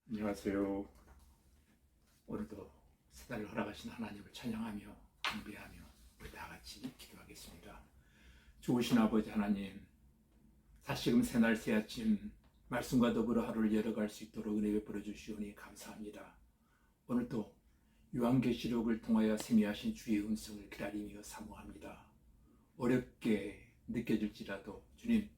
안녕하세요. 오늘도 새 달을 허락하신 하나님을 찬양하며 경배하며 우리 다 같이 기도하겠습니다. 좋으신 아버지 하나님, 다시금 새날 새아침 말씀과 더불어 하루를 열어갈 수 있도록 은혜 베풀어 주시오니 감사합니다. 오늘도 요한계시록을 통하여 세미하신 주의 음성을 기다리며 사모합니다. 어렵게 느껴질지라도 주님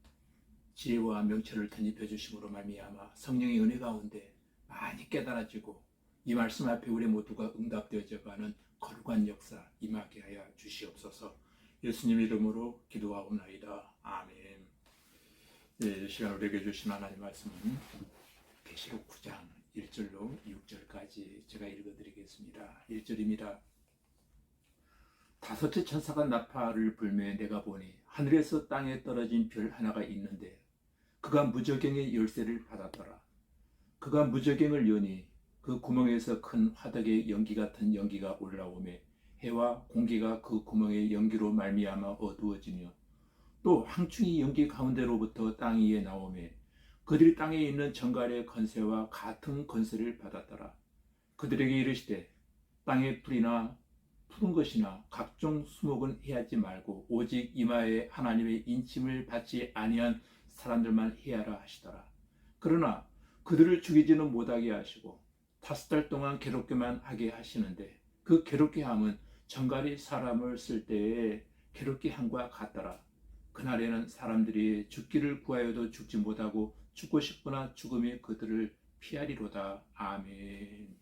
지혜와 명철을 덧입혀 주심으로 말미암아 성령의 은혜 가운데 많이 깨달아지고 이 말씀 앞에 우리 모두가 응답되어져가는 거룩한 역사 임하게 하여 주시옵소서. 예수님 이름으로 기도하옵나이다. 아멘. 네, 이 시간 우리에게 주신 하나님 말씀은 계시록 9장 1절로 6절까지 제가 읽어드리겠습니다. 1절입니다. 다섯째 천사가 나팔을 불매 내가 보니 하늘에서 땅에 떨어진 별 하나가 있는데 그가 무저갱의 열쇠를 받았더라. 그가 무저갱을 여니 그 구멍에서 큰 화덕의 연기 같은 연기가 올라오매 해와 공기가 그 구멍의 연기로 말미암아 어두워지며 또 황충이 연기 가운데로부터 땅 위에 나오매 그들이 땅에 있는 정갈의 건세와 같은 건세를 받았더라. 그들에게 이르시되 땅의 풀이나 푸른 것이나 각종 수목은 해하지 말고 오직 이마에 하나님의 인침을 받지 아니한 사람들만 해하라 하시더라. 그러나 그들을 죽이지는 못하게 하시고 5달 동안 괴롭게만 하게 하시는데 그 괴롭게 함은 정갈이 사람을 쓸 때에 괴롭게 함과 같더라. 그날에는 사람들이 죽기를 구하여도 죽지 못하고 죽고 싶으나 죽음이 그들을 피하리로다. 아멘.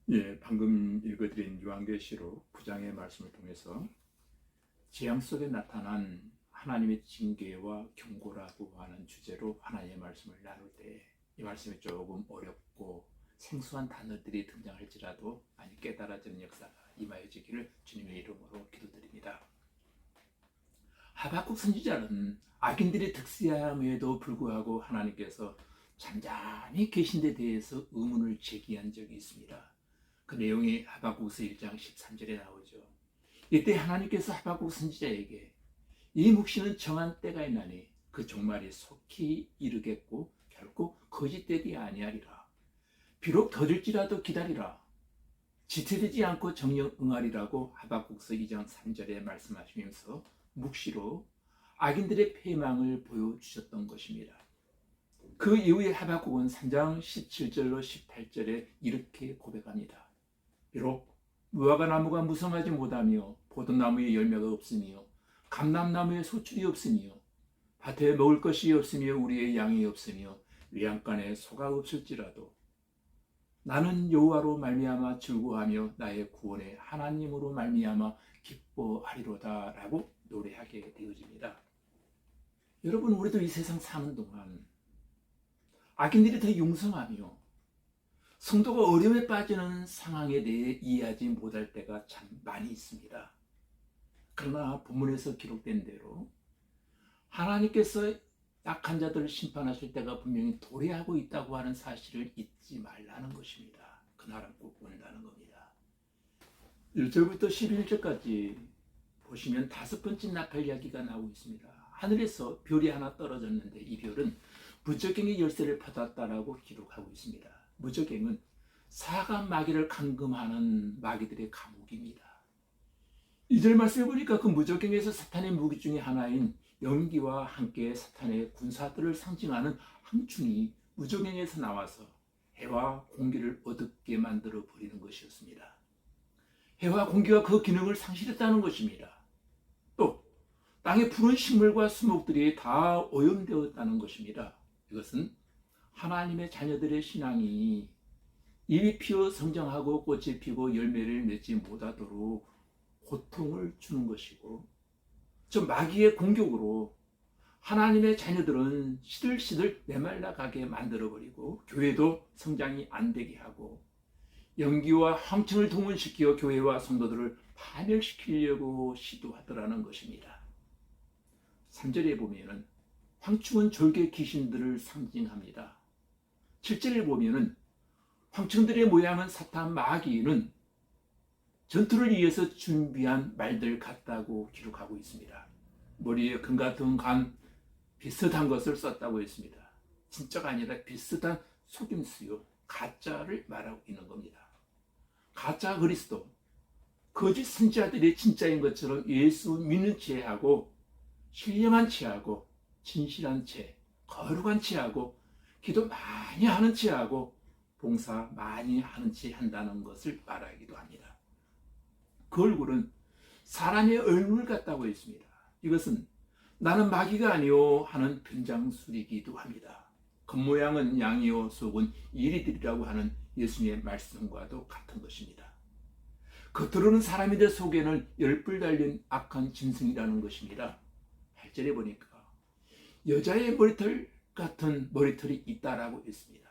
예, 방금 읽어드린 요한계시록 9장의 말씀을 통해서 재앙 속에 나타난 하나님의 징계와 경고라고 하는 주제로 하나님의 말씀을 나눌 때 이 말씀이 조금 어렵고 생소한 단어들이 등장할지라도 많이 깨달아지는 역사가 임하여지기를 주님의 이름으로 기도드립니다. 하박국 선지자는 악인들이 득세함에도 불구하고 하나님께서 잠잠히 계신 데 대해서 의문을 제기한 적이 있습니다. 그 내용이 하박국서 1장 13절에 나오죠. 이때 하나님께서 하박국 선지자에게 이 묵시는 정한 때가 있나니 그 종말이 속히 이르겠고 결코 거짓되지 아니하리라. 비록 더딜지라도 기다리라. 지체되지 않고 정령 응하리라고 하박국서 2장 3절에 말씀하시면서 묵시로 악인들의 패망을 보여주셨던 것입니다. 그 이후에 하박국은 3장 17절로 18절에 이렇게 고백합니다. 비록 무화과 나무가 무성하지 못하며 포도나무에 열매가 없으며 감람나무에 소출이 없으며 밭에 먹을 것이 없으며 우리의 양이 없으며 외양간에 소가 없을지라도 나는 여호와로 말미암아 즐거워하며 나의 구원의 하나님으로 말미암아 기뻐하리로다 라고 노래하게 되어집니다. 여러분, 우리도 이 세상 사는 동안 악인들이 더 융성하며 성도가 어려움에 빠지는 상황에 대해 이해하지 못할 때가 참 많이 있습니다. 그러나 본문에서 기록된 대로 하나님께서 약한 자들을 심판하실 때가 분명히 도래하고 있다고 하는 사실을 잊지 말라는 것입니다. 그날은 꼭 온다는 겁니다. 1절부터 11절까지 보시면 5번째 나팔 이야기가 나오고 있습니다. 하늘에서 별이 하나 떨어졌는데 이 별은 무저갱의 열쇠를 받았다라고 기록하고 있습니다. 무저갱은 사간 마귀를 감금하는 마귀들의 감옥입니다. 2절 말씀해 보니까 그 무저갱에서 사탄의 무기 중에 하나인 연기와 함께 사탄의 군사들을 상징하는 황충이 무저갱에서 나와서 해와 공기를 어둡게 만들어 버리는 것이었습니다. 해와 공기가 그 기능을 상실했다는 것입니다. 또 땅의 푸른 식물과 수목들이 다 오염되었다는 것입니다. 이것은 하나님의 자녀들의 신앙이 잎이 피어 성장하고 꽃이 피고 열매를 맺지 못하도록 고통을 주는 것이고, 저 마귀의 공격으로 하나님의 자녀들은 시들시들 메말라가게 만들어버리고 교회도 성장이 안 되게 하고 연기와 황충을 동원시켜 교회와 성도들을 파멸시키려고 시도하더라는 것입니다. 3절에 보면은 황충은 졸개 귀신들을 상징합니다. 7절에 보면은 황충들의 모양은 사탄 마귀는 전투를 위해서 준비한 말들 같다고 기록하고 있습니다. 머리에 금 같은 간 비슷한 것을 썼다고 했습니다. 진짜가 아니라 비슷한 속임수요, 가짜를 말하고 있는 겁니다. 가짜 그리스도, 거짓 선지자들이 진짜인 것처럼 예수 믿는 체하고 신령한 체하고 진실한 체, 거룩한 체하고 기도 많이 하는 체하고 봉사 많이 하는 체 한다는 것을 말하기도 합니다. 그 얼굴은 사람의 얼굴 같다고 했습니다. 이것은 나는 마귀가 아니오 하는 변장술이기도 합니다. 겉모양은 양이요 속은 이리들이라고 하는 예수님의 말씀과도 같은 것입니다. 겉으로는 사람인데 속에는 열불 달린 악한 짐승이라는 것입니다. 8절에 보니까 여자의 머리털 같은 머리털이 있다라고 했습니다.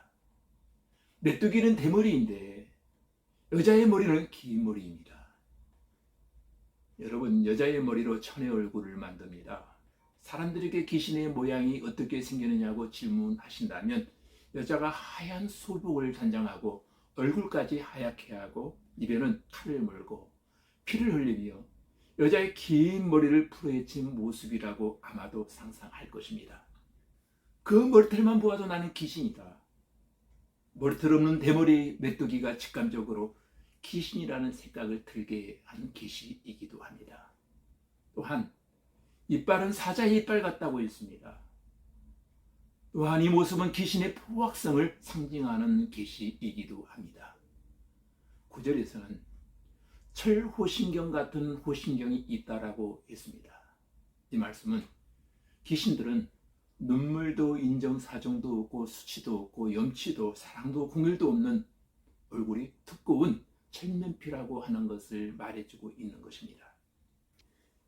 메뚜기는 대머리인데 여자의 머리는 긴 머리입니다. 여러분, 여자의 머리로 천의 얼굴을 만듭니다. 사람들에게 귀신의 모양이 어떻게 생기느냐고 질문하신다면 여자가 하얀 소복을 단장하고 얼굴까지 하얗게 하고 입에는 칼을 물고 피를 흘리며 여자의 긴 머리를 풀어헤친 모습이라고 아마도 상상할 것입니다. 그 머리털만 보아도 나는 귀신이다. 머리털 없는 대머리 메뚜기가 직감적으로 귀신이라는 생각을 들게 한 계시이기도 합니다. 또한 이빨은 사자의 이빨 같다고 했습니다. 또한 이 모습은 귀신의 포악성을 상징하는 계시이기도 합니다. 9절에서는 철호신경 같은 호신경이 있다라고 했습니다. 이 말씀은 귀신들은 눈물도 인정사정도 없고 수치도 없고 염치도 사랑도 공일도 없는 얼굴이 두꺼운 철면피라고 하는 것을 말해주고 있는 것입니다.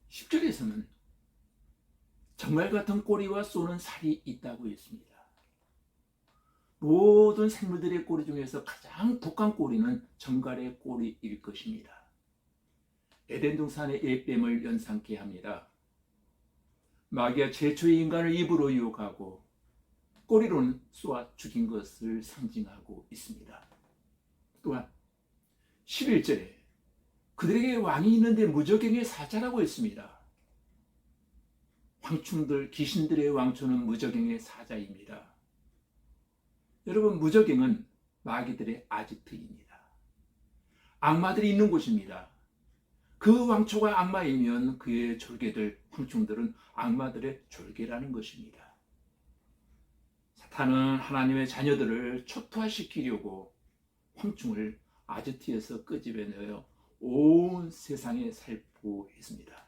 10절에서는 정말 같은 꼬리와 쏘는 살이 있다고 했습니다. 모든 생물들의 꼬리 중에서 가장 독한 꼬리는 정갈의 꼬리일 것입니다. 에덴 동산의 에뱀을 연상케 합니다. 마귀가 최초의 인간을 입으로 유혹하고 꼬리로는 쏘아 죽인 것을 상징하고 있습니다. 또한 11절에 그들에게 왕이 있는데 무저갱의 사자라고 했습니다. 황충들, 귀신들의 왕초는 무저갱의 사자입니다. 여러분, 무저갱은 마귀들의 아지트입니다. 악마들이 있는 곳입니다. 그 왕초가 악마이면 그의 졸개들, 황충들은 악마들의 졸개라는 것입니다. 사탄은 하나님의 자녀들을 초토화시키려고 황충을 아지트에서 끄집어내어 온 세상에 살포했습니다.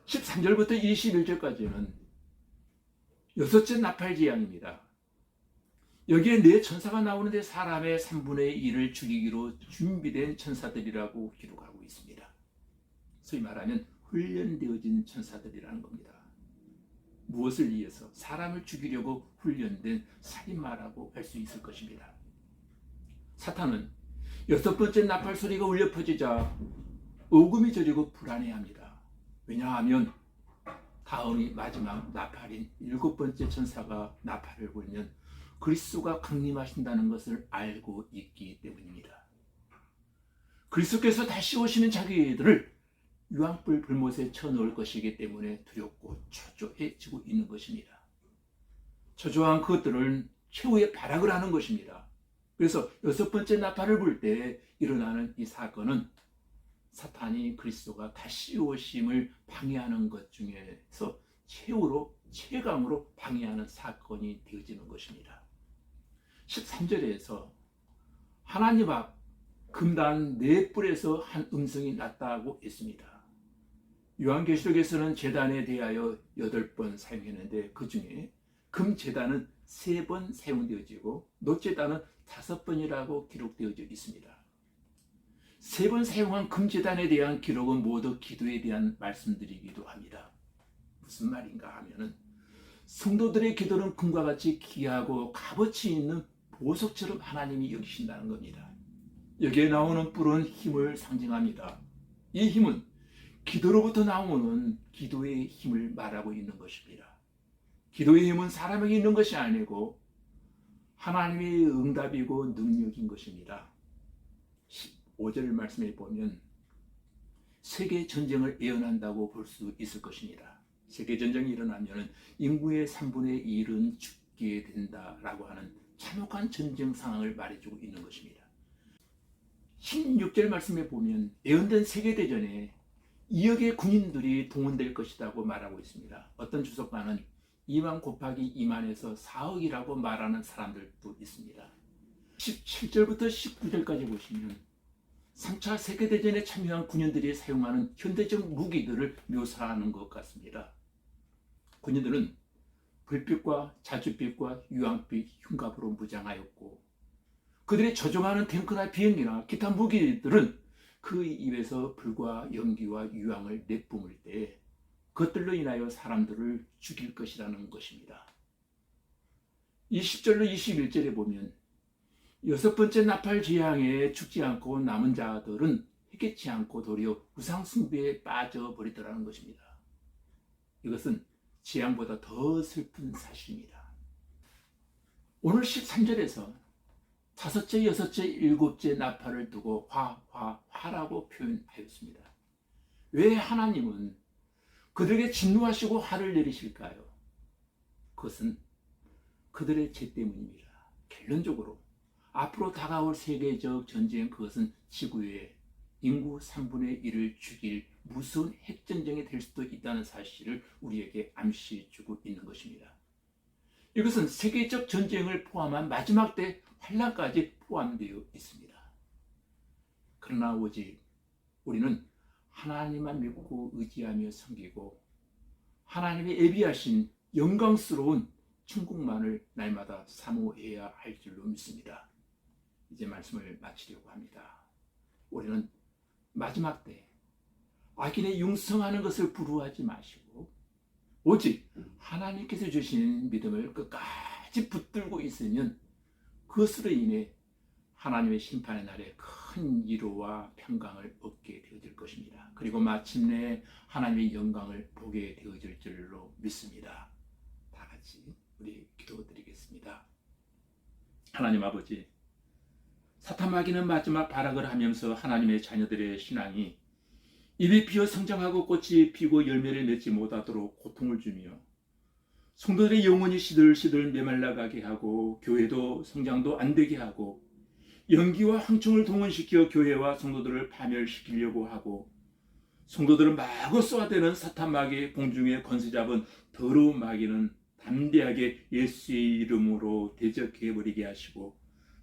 13절부터 21절까지는 여섯째 나팔지향입니다. 여기에 네 천사가 나오는데 사람의 3분의 1을 죽이기로 준비된 천사들이라고 기록하고 있습니다. 소위 말하면 훈련되어진 천사들이라는 겁니다. 무엇을 위해서? 사람을 죽이려고 훈련된 살인마라고 할 수 있을 것입니다. 사탄은 여섯 번째 나팔 소리가 울려 퍼지자 오금이 저리고 불안해합니다. 왜냐하면 다음이 마지막 나팔인 일곱 번째 천사가 나팔을 불면 그리스도가 강림하신다는 것을 알고 있기 때문입니다. 그리스도께서 다시 오시는 자기들을 유황불 불못에 쳐넣을 것이기 때문에 두렵고 초조해지고 있는 것입니다. 초조한 그것들은 최후의 발악을 하는 것입니다. 그래서 여섯 번째 나팔을 불 때 일어나는 이 사건은 사탄이 그리스도가 다시 오심을 방해하는 것 중에서 최강으로 방해하는 사건이 되어지는 것입니다. 13절에서 하나님 앞 금단 4뿔에서 한 음성이 났다고 했습니다. 요한계시록에서는 제단에 대하여 8번 사용했는데 그 중에 금제단은 3번 사용되어지고 놋제단은 5번이라고 기록되어져 있습니다. 3번 사용한 금제단에 대한 기록은 모두 기도에 대한 말씀들이기도 합니다. 무슨 말인가 하면은 성도들의 기도는 금과 같이 귀하고 값어치 있는 보석처럼 하나님이 여기신다는 겁니다. 여기에 나오는 뿔은 힘을 상징합니다. 이 힘은 기도로부터 나오는 기도의 힘을 말하고 있는 것입니다. 기도의 힘은 사람에게 있는 것이 아니고 하나님의 응답이고 능력인 것입니다. 15절 말씀에 보면 세계 전쟁을 예언한다고 볼 수 있을 것입니다. 세계전쟁이 일어나면 인구의 3분의 1은 죽게 된다라고 하는 참혹한 전쟁 상황을 말해주고 있는 것입니다. 16절 말씀에 보면 예언된 세계대전에 2억의 군인들이 동원될 것이라고 말하고 있습니다. 어떤 주석가는 2만 곱하기 2만에서 4억이라고 말하는 사람들도 있습니다. 17절부터 19절까지 보시면 3차 세계대전에 참여한 군인들이 사용하는 현대적 무기들을 묘사하는 것 같습니다. 군인들은 불빛과 자주빛과 유황빛 흉갑으로 무장하였고 그들이 조종하는 탱크나 비행기나 기타 무기들은 그 입에서 불과 연기와 유황을 내뿜을 때 그것들로 인하여 사람들을 죽일 것이라는 것입니다. 20절로 21절에 보면 6번째 나팔 재앙에 죽지 않고 남은 자들은 해결치 않고 도리어 우상 숭배에 빠져버리더라는 것입니다. 이것은 재앙보다 더 슬픈 사실입니다. 오늘 13절에서 5째, 6째, 7째 나팔을 두고 화라고 표현하였습니다. 왜 하나님은 그들에게 진노하시고 화를 내리실까요? 그것은 그들의 죄 때문입니다. 결론적으로 앞으로 다가올 세계적 전쟁, 그것은 지구의 인구 3분의 1을 죽일 무서운 핵전쟁이 될 수도 있다는 사실을 우리에게 암시해주고 있는 것입니다. 이것은 세계적 전쟁을 포함한 마지막 때 환난까지 포함되어 있습니다. 그러나 오직 우리는 하나님만 믿고 의지하며 섬기고 하나님의 예비하신 영광스러운 천국만을 날마다 사모해야 할 줄로 믿습니다. 이제 말씀을 마치려고 합니다. 우리는 마지막 때 악인의 융성하는 것을 부러워하지 마시고 오직 하나님께서 주신 믿음을 끝까지 붙들고 있으면 그것으로 인해 하나님의 심판의 날에 큰 위로와 평강을 얻게 되어질 것입니다. 그리고 마침내 하나님의 영광을 보게 되어질 줄로 믿습니다. 다 같이 우리 기도드리겠습니다. 하나님 아버지, 사탄 마귀는 마지막 발악을 하면서 하나님의 자녀들의 신앙이 잎이 피어 성장하고 꽃이 피고 열매를 맺지 못하도록 고통을 주며 성도들의 영혼이 시들시들 메말라가게 하고 교회도 성장도 안 되게 하고 연기와 황충을 동원시켜 교회와 성도들을 파멸시키려고 하고 성도들을 마구 쏘아대는 사탄 마귀의 공중에 권세 잡은 더러운 마귀는 담대하게 예수의 이름으로 대적해버리게 하시고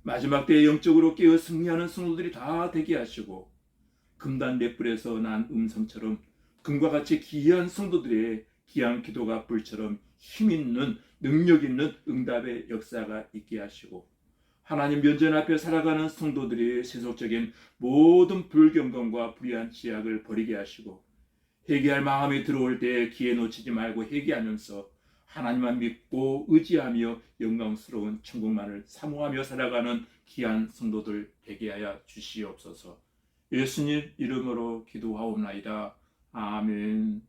마지막 때에 영적으로 깨어 승리하는 성도들이 다 되게 하시고 금단 넷불에서 난 음성처럼 금과 같이 귀한 성도들의 귀한 기도가 불처럼 힘있는 능력 있는 응답의 역사가 있게 하시고 하나님 면전 앞에 살아가는 성도들의 세속적인 모든 불경건과 불의한 지약을 버리게 하시고 회개할 마음이 들어올 때 기회 놓치지 말고 회개하면서 하나님만 믿고 의지하며 영광스러운 천국만을 사모하며 살아가는 귀한 성도들 되게 하여 주시옵소서. 예수님 이름으로 기도하옵나이다. 아멘.